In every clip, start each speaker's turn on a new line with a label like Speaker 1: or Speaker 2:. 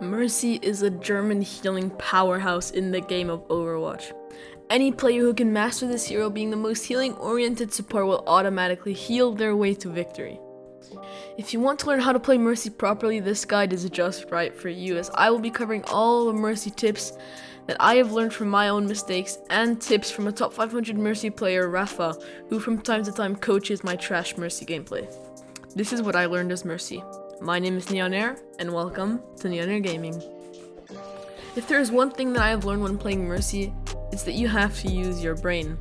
Speaker 1: Mercy is a German healing powerhouse in the game of Overwatch. Any player who can master this hero being the most healing-oriented support will automatically heal their way to victory. If you want to learn how to play Mercy properly, this guide is just right for you, as I will be covering all the Mercy tips that I have learned from my own mistakes and tips from a top 500 Mercy player, Rafa, who from time to time coaches my trash Mercy gameplay. This is what I learned as Mercy. My name is NeonAir, and welcome to NeonAirGaming. If there is one thing that I have learned when playing Mercy, it's that you have to use your brain.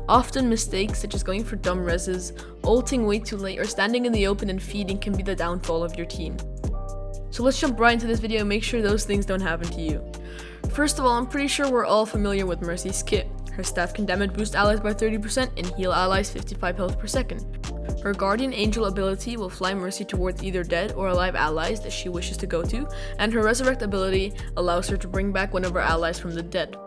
Speaker 1: Often mistakes such as going for dumb reses, ulting way too late, or standing in the open and feeding can be the downfall of your team. So let's jump right into this video and make sure those things don't happen to you. First of all, I'm pretty sure we're all familiar with Mercy's kit. Her staff can damage boost allies by 30% and heal allies 55 health per second. Her Guardian Angel ability will fly Mercy towards either dead or alive allies that she wishes to go to, and her Resurrect ability allows her to bring back one of her allies from the dead.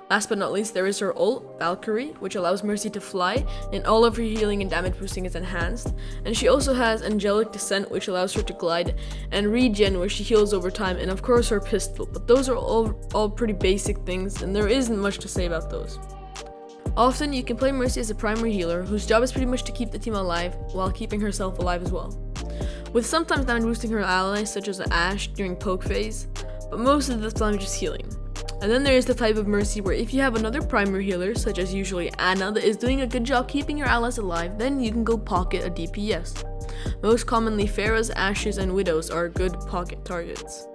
Speaker 1: Last but not least, there is her ult, Valkyrie, which allows Mercy to fly, and all of her healing and damage boosting is enhanced. And she also has Angelic Descent, which allows her to glide, and Regen, where she heals over time, and of course her pistol. But those are all pretty basic things, and there isn't much to say about those. Often, you can play Mercy as a primary healer, whose job is pretty much to keep the team alive, while keeping herself alive as well. With sometimes damage boosting her allies, such as Ashe during poke phase, but most of the time just healing. And then there is the type of Mercy where if you have another primary healer, such as usually Anna, that is doing a good job keeping your allies alive, then you can go pocket a DPS. Most commonly, Pharahs, Ashes, and Widows are good pocket targets.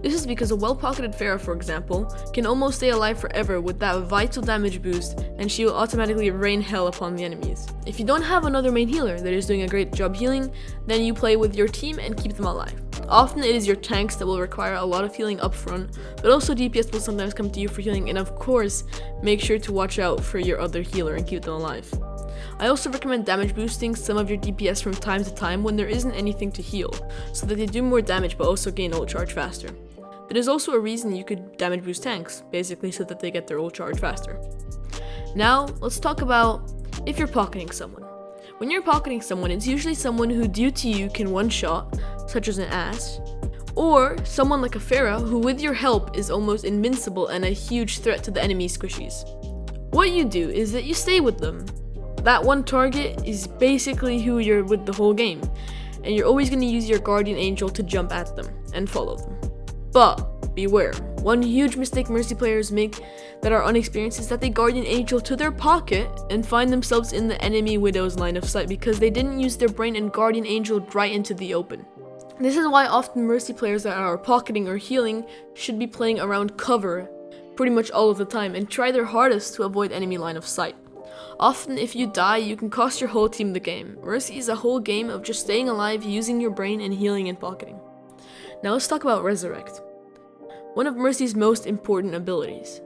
Speaker 1: This is because a well-pocketed Pharah, for example, can almost stay alive forever with that vital damage boost, and she will automatically rain hell upon the enemies. If you don't have another main healer that is doing a great job healing, then you play with your team and keep them alive. Often it is your tanks that will require a lot of healing up front, but also DPS will sometimes come to you for healing, and of course, make sure to watch out for your other healer and keep them alive. I also recommend damage boosting some of your DPS from time to time when there isn't anything to heal, so that they do more damage but also gain ult charge faster. That is also a reason you could damage boost tanks, basically so that they get their ult charge faster. Now, let's talk about if you're pocketing someone. When you're pocketing someone, it's usually someone who due to you can one-shot, such as an Ashe, or someone like a Pharah who with your help is almost invincible and a huge threat to the enemy squishies. What you do is that you stay with them. That one target is basically who you're with the whole game, and you're always going to use your Guardian Angel to jump at them and follow them. But beware, one huge mistake Mercy players make that are unexperienced is that they Guardian Angel to their pocket and find themselves in the enemy Widow's line of sight because they didn't use their brain and Guardian Angel right into the open. This is why often Mercy players that are pocketing or healing should be playing around cover pretty much all of the time and try their hardest to avoid enemy line of sight. Often if you die, you can cost your whole team the game. Mercy is a whole game of just staying alive, using your brain, and healing and pocketing. Now let's talk about Resurrect, one of Mercy's most important abilities.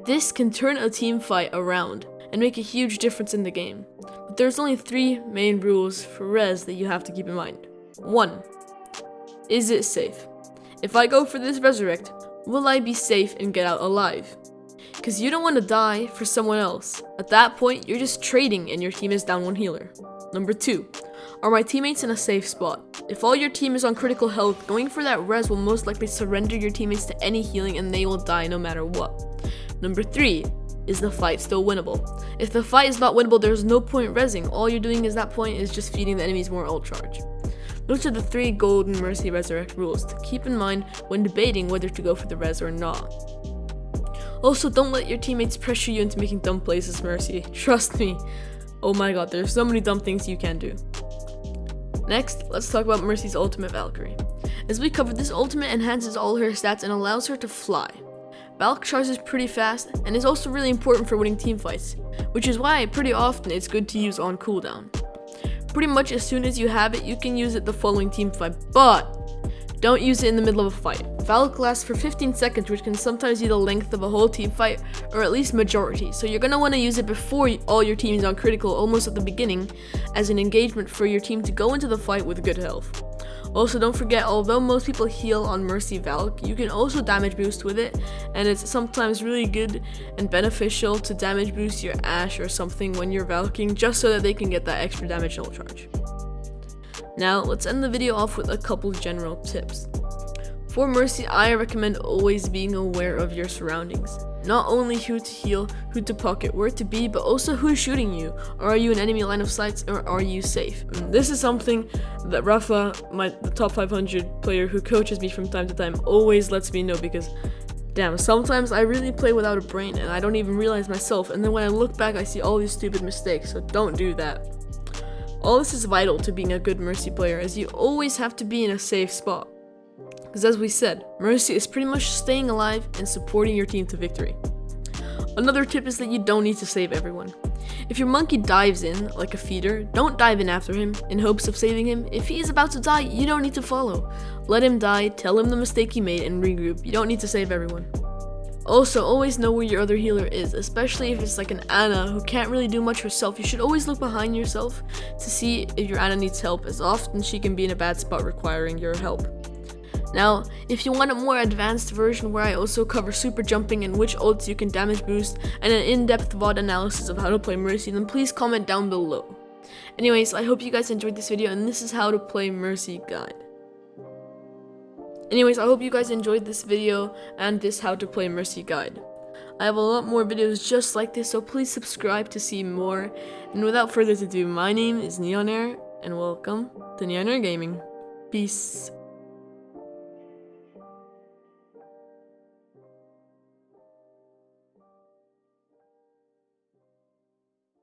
Speaker 1: This can turn a team fight around and make a huge difference in the game, but there's only 3 main rules for Res that you have to keep in mind. 1. Is it safe? If I go for this Resurrect, will I be safe and get out alive? Because you don't want to die for someone else. At that point, you're just trading and your team is down 1 healer. Number 2. Are my teammates in a safe spot? If all your team is on critical health, going for that res will most likely surrender your teammates to any healing and they will die no matter what. Number 3. Is the fight still winnable? If the fight is not winnable, there's no point resing. All you're doing at that point is just feeding the enemies more ult charge. Those are the 3 golden Mercy Resurrect rules to keep in mind when debating whether to go for the res or not. Also, don't let your teammates pressure you into making dumb plays as Mercy. Trust me. Oh my god, there's so many dumb things you can do. Next, let's talk about Mercy's ultimate, Valkyrie. As we covered, this ultimate enhances all her stats and allows her to fly. Valk charges pretty fast and is also really important for winning team fights, which is why pretty often it's good to use on cooldown. Pretty much as soon as you have it, you can use it the following team fight, but don't use it in the middle of a fight. Valk lasts for 15 seconds, which can sometimes be the length of a whole team fight, or at least majority, so you're going to want to use it before all your team is on critical, almost at the beginning, as an engagement for your team to go into the fight with good health. Also, don't forget, although most people heal on Mercy Valk, you can also damage boost with it, and it's sometimes really good and beneficial to damage boost your Ashe or something when you're Valking, just so that they can get that extra damage ult charge. Now, let's end the video off with a couple general tips. For Mercy, I recommend always being aware of your surroundings. Not only who to heal, who to pocket, where to be, but also who's shooting you. Are you in enemy line of sight, or are you safe? And this is something that Rafa, the top 500 player who coaches me from time to time, always lets me know, because damn, sometimes I really play without a brain and I don't even realize myself, and then when I look back I see all these stupid mistakes, so don't do that. All this is vital to being a good Mercy player, as you always have to be in a safe spot. Because as we said, Mercy is pretty much staying alive and supporting your team to victory. Another tip is that you don't need to save everyone. If your monkey dives in, like a feeder, don't dive in after him in hopes of saving him. If he is about to die, you don't need to follow. Let him die, tell him the mistake he made, and regroup. You don't need to save everyone. Also, always know where your other healer is, especially if it's like an Ana who can't really do much herself. You should always look behind yourself to see if your Ana needs help, as often she can be in a bad spot requiring your help. Now, if you want a more advanced version where I also cover super jumping and which ults you can damage boost and an in-depth VOD analysis of how to play Mercy, then please comment down below. Anyways, I hope you guys enjoyed this video, and this is how to play Mercy guide. Anyways, I hope you guys enjoyed this video and this how to play Mercy guide. I have a lot more videos just like this, so please subscribe to see more. And without further ado, my name is NeonAir, and welcome to NeonAirGaming. Peace.